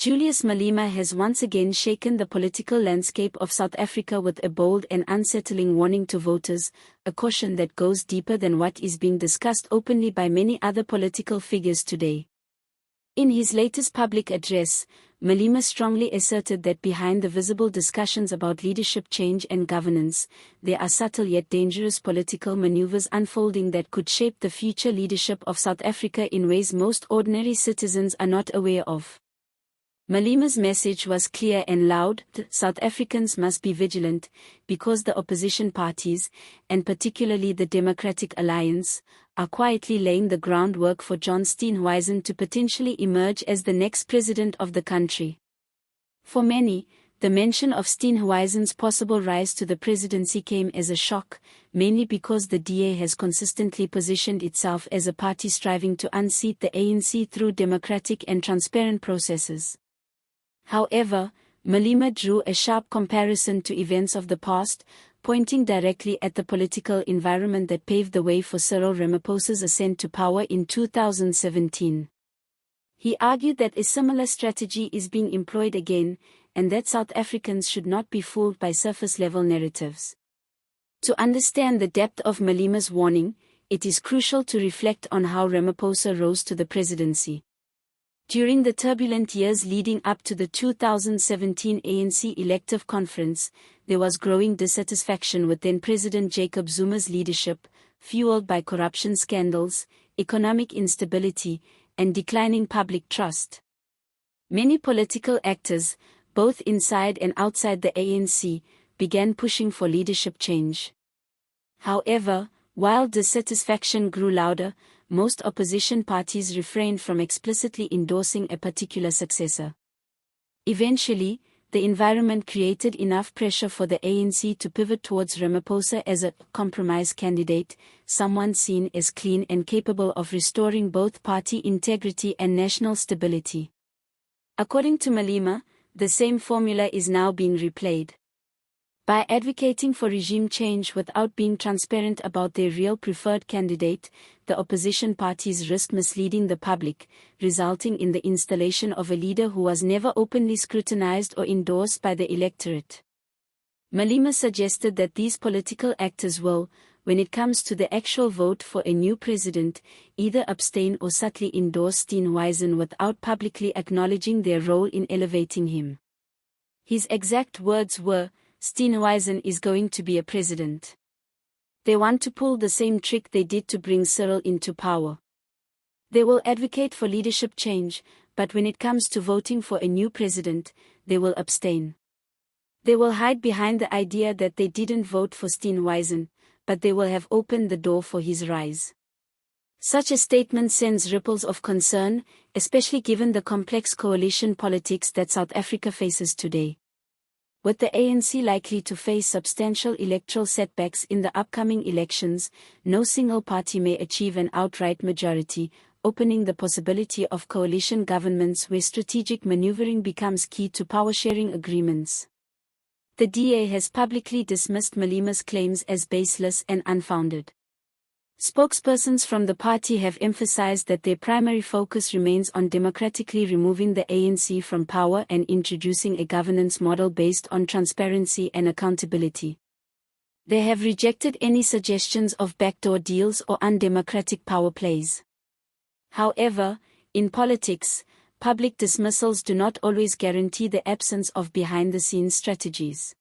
Julius Malema has once again shaken the political landscape of South Africa with a bold and unsettling warning to voters, a caution that goes deeper than what is being discussed openly by many other political figures today. In his latest public address, Malema strongly asserted that behind the visible discussions about leadership change and governance, there are subtle yet dangerous political maneuvers unfolding that could shape the future leadership of South Africa in ways most ordinary citizens are not aware of. Malema's message was clear and loud: South Africans must be vigilant, because the opposition parties, and particularly the Democratic Alliance, are quietly laying the groundwork for John Steenhuisen to potentially emerge as the next president of the country. For many, the mention of Steenhuisen's possible rise to the presidency came as a shock, mainly because the DA has consistently positioned itself as a party striving to unseat the ANC through democratic and transparent processes. However, Malema drew a sharp comparison to events of the past, pointing directly at the political environment that paved the way for Cyril Ramaphosa's ascent to power in 2017. He argued that a similar strategy is being employed again, and that South Africans should not be fooled by surface-level narratives. To understand the depth of Malema's warning, it is crucial to reflect on how Ramaphosa rose to the presidency. During the turbulent years leading up to the 2017 ANC elective conference, there was growing dissatisfaction with then-President Jacob Zuma's leadership, fueled by corruption scandals, economic instability, and declining public trust. Many political actors, both inside and outside the ANC, began pushing for leadership change. However, while dissatisfaction grew louder, most opposition parties refrained from explicitly endorsing a particular successor. Eventually, the environment created enough pressure for the ANC to pivot towards Ramaphosa as a compromise candidate, someone seen as clean and capable of restoring both party integrity and national stability. According to Malema, the same formula is now being replayed. By advocating for regime change without being transparent about their real preferred candidate, the opposition parties risk misleading the public, resulting in the installation of a leader who was never openly scrutinized or endorsed by the electorate. Malema suggested that these political actors will, when it comes to the actual vote for a new president, either abstain or subtly endorse Steenhuisen without publicly acknowledging their role in elevating him. His exact words were, "Steenhuisen is going to be a president. They want to pull the same trick they did to bring Cyril into power. They will advocate for leadership change, but when it comes to voting for a new president, they will abstain. They will hide behind the idea that they didn't vote for Steenhuisen, but they will have opened the door for his rise." Such a statement sends ripples of concern, especially given the complex coalition politics that South Africa faces today. With the ANC likely to face substantial electoral setbacks in the upcoming elections, no single party may achieve an outright majority, opening the possibility of coalition governments where strategic maneuvering becomes key to power-sharing agreements. The DA has publicly dismissed Malema's claims as baseless and unfounded. Spokespersons from the party have emphasized that their primary focus remains on democratically removing the ANC from power and introducing a governance model based on transparency and accountability. They have rejected any suggestions of backdoor deals or undemocratic power plays. However, in politics, public dismissals do not always guarantee the absence of behind-the-scenes strategies.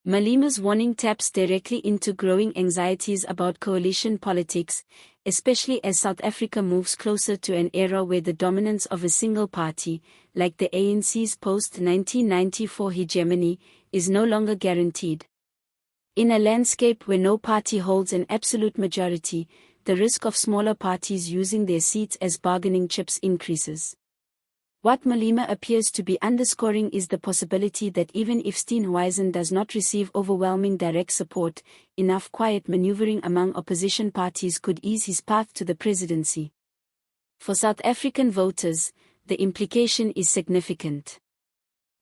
Malema's warning taps directly into growing anxieties about coalition politics, especially as South Africa moves closer to an era where the dominance of a single party, like the ANC's post-1994 hegemony, is no longer guaranteed. In a landscape where no party holds an absolute majority, the risk of smaller parties using their seats as bargaining chips increases. What Malema appears to be underscoring is the possibility that even if Steenhuisen does not receive overwhelming direct support, enough quiet maneuvering among opposition parties could ease his path to the presidency. For South African voters, the implication is significant.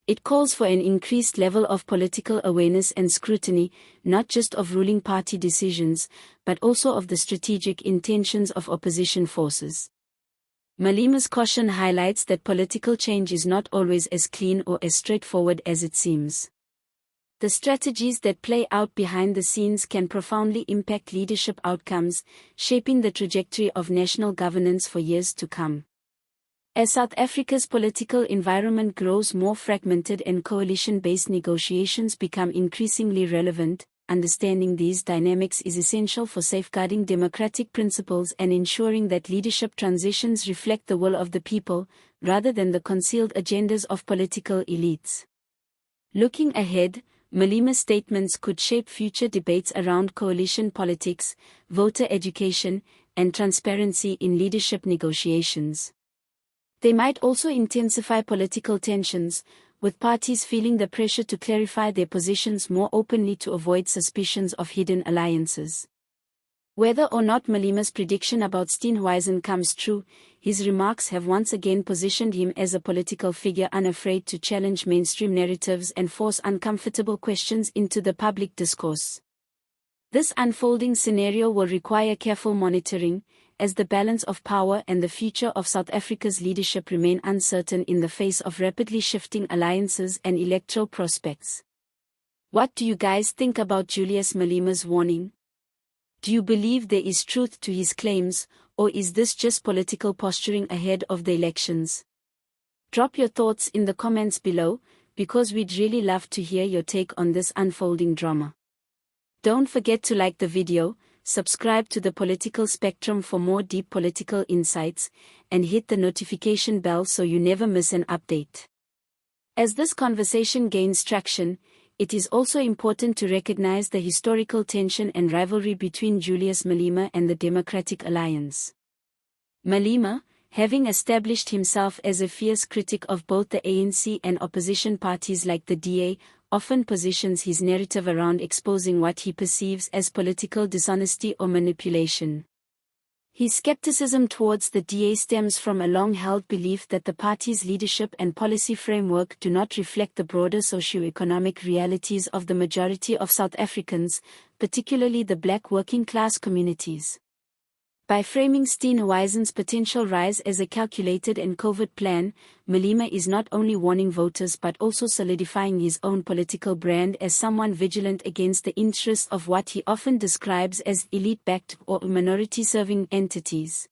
It calls for an increased level of political awareness and scrutiny, not just of ruling party decisions, but also of the strategic intentions of opposition forces. Malema's caution highlights that political change is not always as clean or as straightforward as it seems. The strategies that play out behind the scenes can profoundly impact leadership outcomes, shaping the trajectory of national governance for years to come. As South Africa's political environment grows more fragmented and coalition-based negotiations become increasingly relevant, understanding these dynamics is essential for safeguarding democratic principles and ensuring that leadership transitions reflect the will of the people, rather than the concealed agendas of political elites. Looking ahead, Malema's statements could shape future debates around coalition politics, voter education, and transparency in leadership negotiations. They might also intensify political tensions, with parties feeling the pressure to clarify their positions more openly to avoid suspicions of hidden alliances. Whether or not Malema's prediction about Steenhuisen comes true, his remarks have once again positioned him as a political figure unafraid to challenge mainstream narratives and force uncomfortable questions into the public discourse. This unfolding scenario will require careful monitoring, as the balance of power and the future of South Africa's leadership remain uncertain in the face of rapidly shifting alliances and electoral prospects. What do you guys think about Julius Malema's warning? Do you believe there is truth to his claims, or is this just political posturing ahead of the elections? Drop your thoughts in the comments below, because we'd really love to hear your take on this unfolding drama. Don't forget to like the video, subscribe to the Political Spectrum for more deep political insights, and hit the notification bell so you never miss an update. As this conversation gains traction, it is also important to recognize the historical tension and rivalry between Julius Malema and the Democratic Alliance. Malema, having established himself as a fierce critic of both the ANC and opposition parties like the DA, often positions his narrative around exposing what he perceives as political dishonesty or manipulation. His skepticism towards the DA stems from a long-held belief that the party's leadership and policy framework do not reflect the broader socio-economic realities of the majority of South Africans, particularly the black working-class communities. By framing Steenhuisen's potential rise as a calculated and covert plan, Malema is not only warning voters but also solidifying his own political brand as someone vigilant against the interests of what he often describes as elite-backed or minority-serving entities.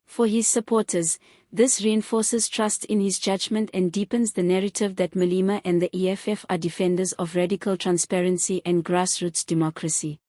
For his supporters, this reinforces trust in his judgment and deepens the narrative that Malema and the EFF are defenders of radical transparency and grassroots democracy.